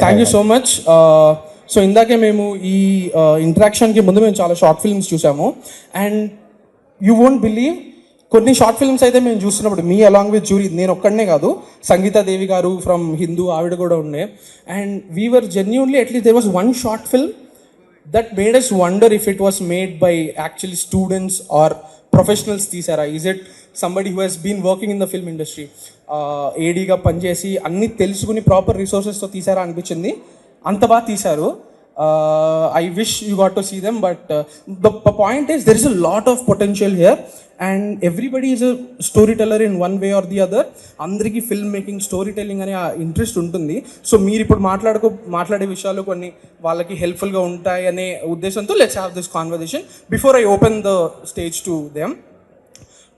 Thank you so much. So ఇందాకే మేము ఈ ఇంటరాక్షన్కి ముందు మేము చాలా షార్ట్ ఫిల్మ్స్ చూసాము అండ్ యూ వోంట్ బిలీవ్ కొన్ని షార్ట్ ఫిల్మ్స్ అయితే మేము చూస్తున్నప్పుడు మీ అలాంగ్ విత్ జూరీ నేను ఒక్కడనే కాదు సంగీతా దేవి గారు ఫ్రమ్ హిందూ ఆవిడ కూడా ఉండే and we are genuinely at least there was one short film that made us wonder if it was made by actually students or professionals తీసారా. Is it somebody who has been working in the film industry ఏడీగా పనిచేసి అన్నీ తెలుసుకుని proper రిసోర్సెస్తో తీసారా అనిపించింది. అంత బాగా తీశారు. I wish you got to see them, but the point is there is a lot of potential here and everybody is a storyteller in one way or the other. అందరికీ film making story telling అనే interest ఉంటుంది. So మీరు ఇప్పుడు మాట్లాడే విషయాలు కొన్ని వాళ్ళకి హెల్ప్ఫుల్గా ఉంటాయి అనే ఉద్దేశంతో let's have this conversation before I open the stage to them.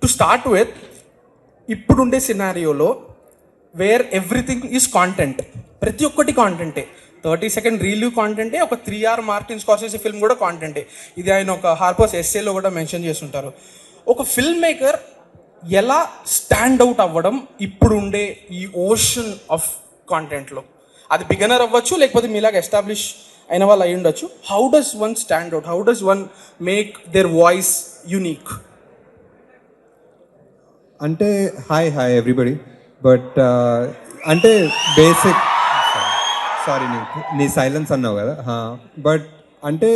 To start with, ఇప్పుడుండే సినారియోలో వేర్ ఎవ్రీథింగ్ ఈజ్ కాంటెంట్, ప్రతి ఒక్కటి కాంటెంటే. 30-second రీల్ కాంటెంటే, ఒక 3 hour మార్టిన్ స్కార్సెసీ ఫిల్మ్ కూడా కాంటెంటే. ఇది ఆయన ఒక హార్పర్స్ ఎస్సేలో కూడా మెన్షన్ చేస్తుంటారు. ఒక ఫిల్మ్ మేకర్ ఎలా స్టాండ్ అవుట్ అవ్వడం ఇప్పుడు ఉండే ఈ ఓషన్ ఆఫ్ కాంటెంట్లో, అది బిగినర్ అవ్వచ్చు లేకపోతే మీలాగా ఎస్టాబ్లిష్ అయిన వాళ్ళు అయి ఉండొచ్చు. How does one stand out, how does one make their voice unique? అంటే హాయ్ ఎవ్రీబడి, బట్ అంటే బేసిక్ సారీ నీ సైలెన్స్ అన్నావు కదా, బట్ అంటే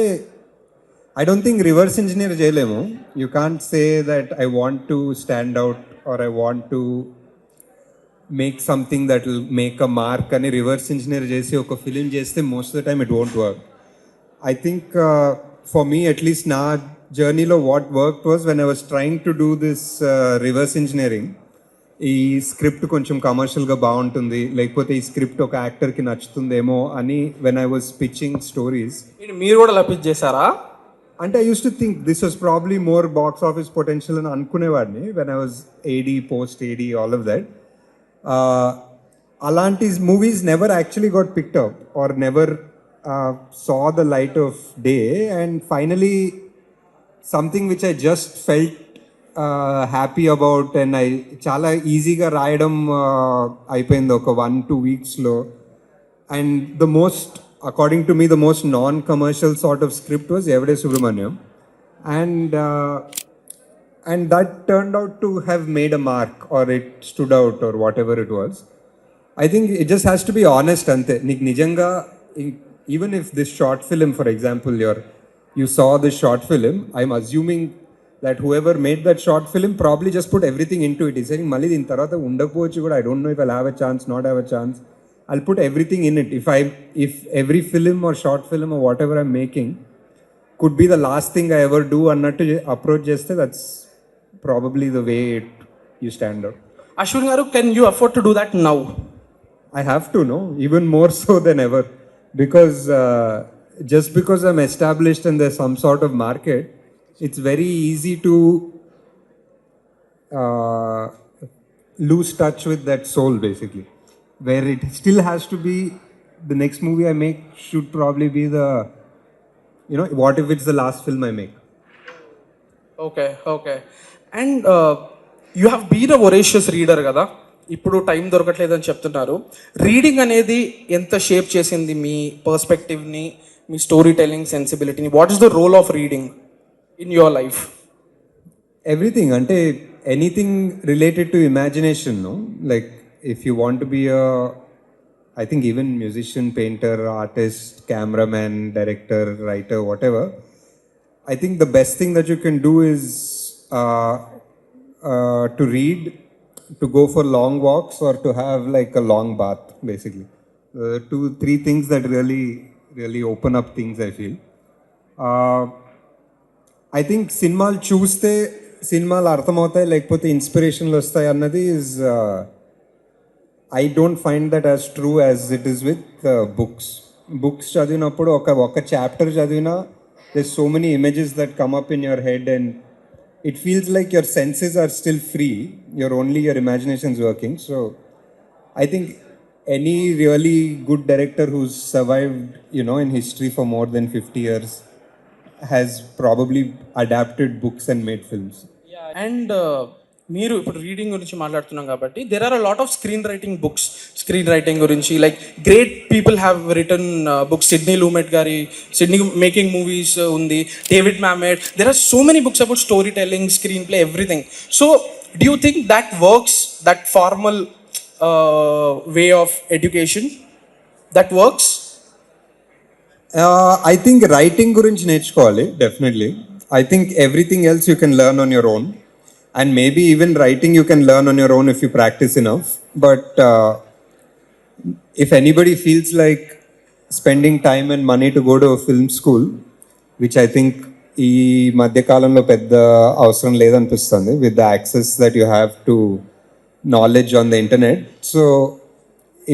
I don't think reverse engineer చేయలేము. You can't say that I want to stand out or I want to make something that will make a mark అని reverse engineer చేసి ఒక film చేస్తే most of the time it won't work. I think for me at least నా జర్నీలో what work was when I was trying to do this reverse engineering. ఈ script కొంచెం కమర్షియల్గా బాగుంటుంది, లేకపోతే ఈ స్క్రిప్ట్ ఒక యాక్టర్కి నచ్చుతుందేమో అని when I was pitching stories. మీరు కూడా లపిచ్ చేశారా? అంటే I used to think this was probably more box office potential అని అనుకునేవాడిని when I was AD, post AD, all of that. అలాంటి movies never actually got picked up or never saw the light of day, and finally something which I just felt happy about and I చాలా ఈజీగా రాయడం అయిపోయింది ఒక 1-2 weeksలో. And the most, according to me, the most non-commercial sort of script was Evade Subramaniam, and that turned out to have made a mark, or it stood out, or whatever it was. I think it just has to be honest ante. Nik nijanga, even if this short film, for example, you saw this short film, I'm assuming that whoever made that short film probably just put everything into it. He's saying mali din tarvata undakapochu kuda, I don't know if I'll have a chance, not have a chance. I'll put everything in it. If every film or short film or whatever I'm making could be the last thing I ever do annattu approach cheste, that's probably the way you stand out. Ashwin garu, can you afford to do that now? I have to, no, even more so than ever, because just because I'm established and there's some sort of market, it's very easy to lose touch with that soul, basically, where it still has to be the next movie I make should probably be the, you know, what if it's the last film I make? Okay. And you have been a voracious reader కదా, ఇప్పుడు time దొరకట్లేదని చెప్తున్నారు. Reading అనేది ఎంత shape చేసింది మీ పర్స్పెక్టివ్ని, మీ storytelling సెన్సిబిలిటీని? What is the role of reading in your life? Everything, ante anything related to imagination, no? Like if you want to be I think even musician, painter, artist, cameraman, director, writer, whatever, I think the best thing that you can do is to read, to go for long walks, or to have like a long bath, basically. 2-3 things that really open up things, I feel. I think సినిమాలు చూస్తే సినిమాలు అర్థమవుతాయి, లేకపోతే ఇన్స్పిరేషన్లు వస్తాయి అన్నది is I don't find that as true as it is with books చదివినప్పుడు ఒక chapter చదివినా there's so many images that come up in your head and it feels like your senses are still free, only your imagination's working. So I think any really good director who's survived, in history for more than 50 years has probably adapted books and made films. Yeah, and మీరు ఇప్పుడు reading గురించి మాట్లాడుతున్నాం కాబట్టి there are a lot of screenwriting గురించి, like great people have written books. Sidney Lumet గారి Sidney making movies ఉంది, David Mamet. There are so many books about storytelling, screenplay, everything. So do you think that works, that formal way of education, that works? I think writing గురించి నేర్చుకోవాలి definitely. I think everything else you can learn on your own, and maybe even writing you can learn on your own if you practice enough. But if anybody feels like spending time and money to go to a film school, which I think ఈ మధ్యకాలంలో పెద్ద అవసరం లేదనిపిస్తుంది with the access that you have to knowledge on the internet. So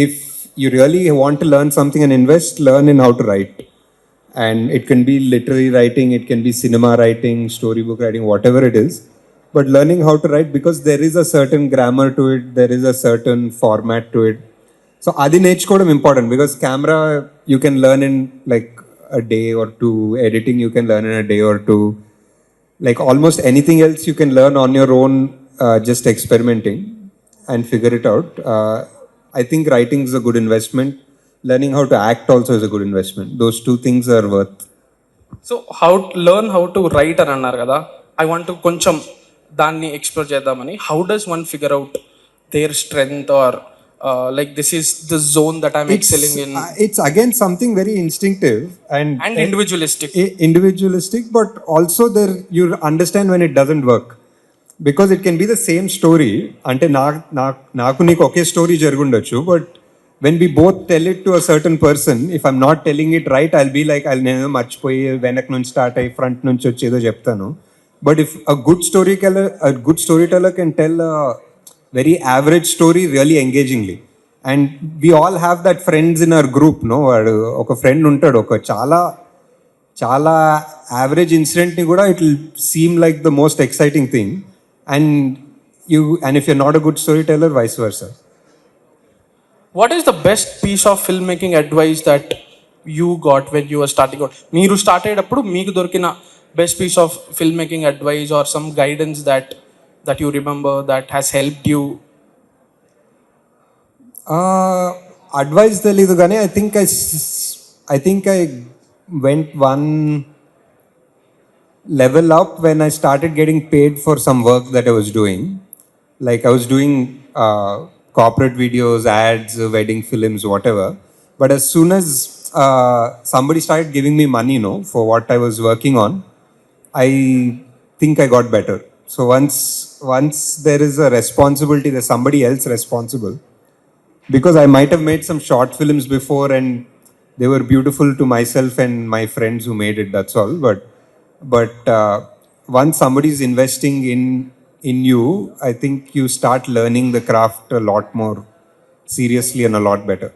if you really want to learn something and invest, learn in how to write. And it can be literary writing, it can be cinema writing, storybook writing, whatever it is. But learning how to write, because there is a certain grammar to it, there is a certain format to it. So adi నేర్చుకోవడం important, because camera you can learn in like a day or two, editing you can learn in a day or two, like almost anything else you can learn on your own, just experimenting and figure it out. I think writing is a good investment. Learning how to act also is a good investment. Those two things are worth. So how to right అని అన్నారు కదా, I want to కొంచెం దాన్ని explore చేద్దామని. How does one figure out their strength, or like this is the zone that I'm excelling in? It's again something very instinctive and individualistic, but also there you understand when it doesn't work, because it can be the same story. Ante నాకు నీకు ఒకే story జరుగుండొచ్చు, but when we both tell it to a certain person, if I'm not telling it right, I'll be like, నేను మర్చిపోయి వెనక నుంచి start అయ్యి front నుంచి వచ్చి ఏదో చెప్తాను. But if a good storyteller can tell a very average story really engagingly, and we all have that friends in our group, no? వాడు ఒక ఫ్రెండ్ ఉంటాడు, ఒక చాలా యావరేజ్ ఇన్సిడెంట్ని కూడా it will seem like the most exciting thing, and if you're not a good storyteller, vice versa. What is the best piece of film making advice that you got when you are starting out? మీరు start అయ్యేటప్పుడు మీకు దొరికిన best piece of film making advice or some guidance that you remember that has helped you? Advice తెలీదు కానీ I think I went one level up when I started getting paid for some work that I was doing. Like I was doing corporate videos, ads, wedding films, whatever. But as soon as somebody started giving me money, for what I was working on, I think I got better. So once there is a responsibility, there's somebody else responsible. Because I might have made some short films before and they were beautiful to myself and my friends who made it, that's all. But once somebody is investing in you, I think you start learning the craft a lot more seriously and a lot better.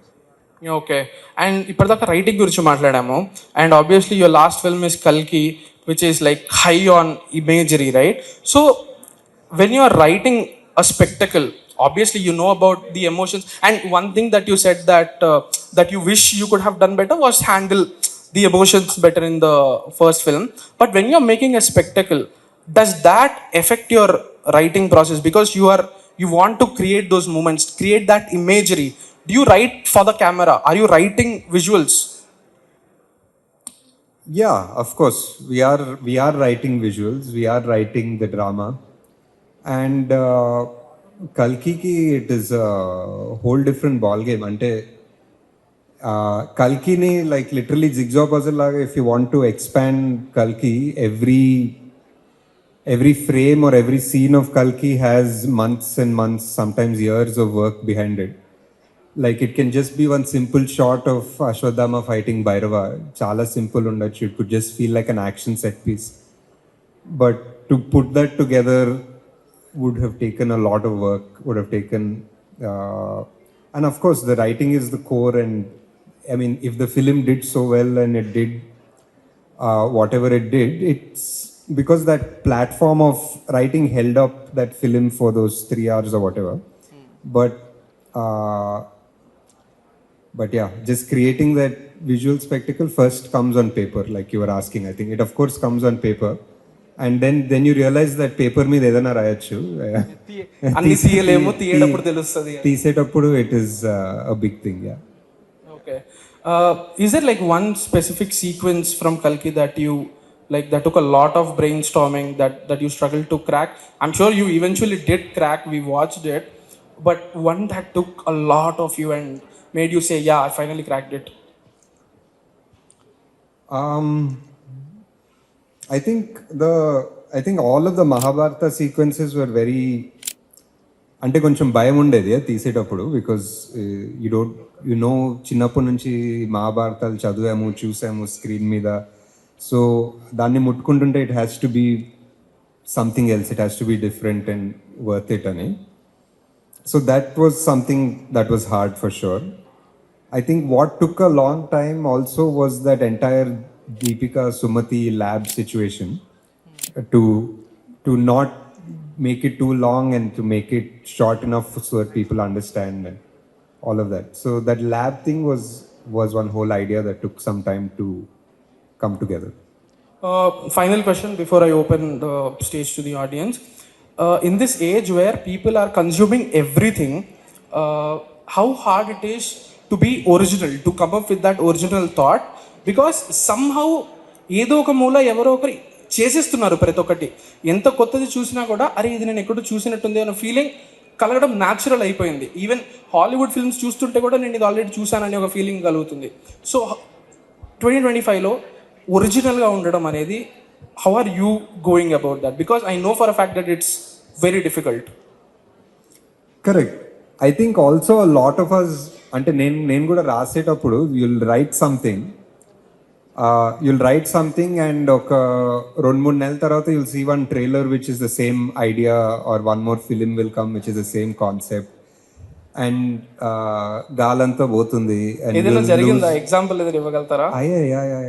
Okay, and ఇప్పటిదాకా writing గురించి మాట్లాడాము, and obviously your last film is కల్కి, which is like high on imagery, right? So when you are writing a spectacle, obviously you know about the emotions, and one thing that you said that you wish you could have done better was handle the emotions better in the first film. But when you're making a spectacle, does that affect your writing process? Because you want to create those moments, create that imagery. Do you write for the camera? Are you writing visuals? Yeah, of course we are writing visuals, we are writing the drama, and Kalki ki it is a whole different ball game. Ante Kalki ni like literally jigsaw puzzle laga. If you want to expand Kalki, every frame or every scene of Kalki has months and months, sometimes years of work behind it. Like it can just be one simple shot of Ashwadama fighting Bhairava. Chala simple undachu. It could just feel like an action set piece. But to put that together would have taken a lot of work, would have taken, and of course the writing is the core. And I mean, if the film did so well and it did whatever it did, it's because that platform of writing held up that film for those 3 hours or whatever. But yeah, just creating that visual spectacle first comes on paper, like you were asking. I think it of course comes on paper, and then you realise that paper మీద ఏదైనా రాయొచ్చు. అన్ని తీయలేము, తీయేటప్పుడు తెలుస్తుంది. తీసేటప్పుడు it is a big thing. Yeah. Okay. Is there like one specific sequence from Kalki that you like that took a lot of brainstorming that you struggled to crack? I'm sure you eventually did crack. We watched it, but one that took a lot of you and made you say, "Yeah, I finally cracked it." I think all of the Mahabharata sequences were very, అంటే కొంచెం భయం ఉండేది అది తీసేటప్పుడు, because చిన్నప్పటి నుంచి మహాభారతాలు చదివాము, చూసాము స్క్రీన్ మీద. సో దాన్ని ముట్టుకుంటుంటే it has to be something else, it has to be different and worth it అని. So that was something that was hard for sure. I think what took a long time also was that entire Deepika Sumati lab situation, to not make it too long and to make it short enough so that people understand and all of that. So that lab thing was one whole idea that took some time to come together. Final question before I open the stage to the audience. In this age where people are consuming everything, how hard it is to be original, to come up with that original thought, because somehow ఏదో ఒక మూల ఎవరో ఒకరు చేసేస్తున్నారు ప్రతి ఒక్కటి. ఎంత కొత్తది చూసినా కూడా అరే ఇది నేను ఎక్కడో చూసినట్టుంది అన్న ఫీలింగ్ కలగడం న్యాచురల్ అయిపోయింది. ఈవెన్ హాలీవుడ్ ఫిల్మ్స్ చూస్తుంటే కూడా నేను ఇది ఆల్రెడీ చూసానని ఒక ఫీలింగ్ కలుగుతుంది. సో 2025లో ఒరిజినల్గా ఉండడం అనేది, how are you going about that? Because I know for a fact that it's very difficult. Correct. I think also lot of us, అంటే నేను కూడా రాసేటప్పుడు యుల్ రైట్ సంథింగ్ అండ్ ఒక 2-3 నెలల తర్వాత you'll see one trailer which is the same idea, or one more film will come which is the same concept, and గాలంతా పోతుంది. ఏదైనా జరిగిందా? ఎగ్జాంపుల్ ఏదైనా ఇవ్వగలుగుతారా?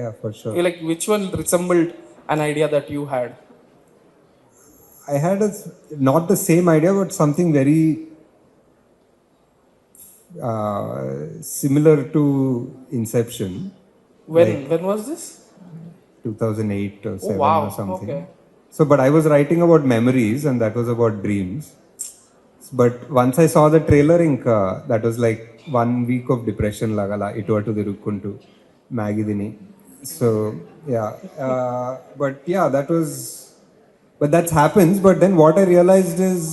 Yeah, for sure. Like which one resembled an idea that you had? I had not the same idea, but something very similar to Inception. When was this? 2008 or 7 wow. or something. Okay. So, but I was writing about memories and that was about dreams. But once I saw the trailer, that was like 1 week of depression lagala. Itu atu dirukkuntu Maggie dini. So yeah, but yeah, but that happens. But then what I realized is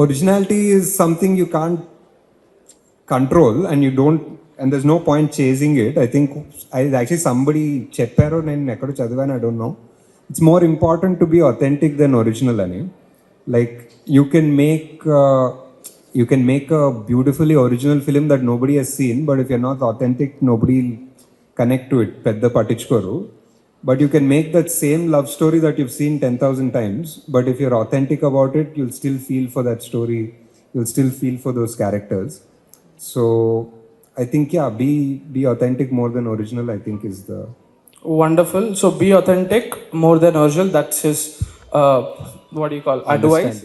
originality is something you can't control, and there's no point chasing it. I think actually somebody chepparo nenu ekkado chadivanu, I don't know. It's more important to be authentic than original ani. Like you can make a beautifully original film that nobody has seen, but if you're not authentic, nobody will connect to it. Pedda pattichukoru. But you can make that same love story that you've seen 10,000 times, but if you're authentic about it, you'll still feel for that story, you'll still feel for those characters. So I think, yeah, be authentic more than original, I think is the... Wonderful. So be authentic more than original. That's his, what do you call, advice.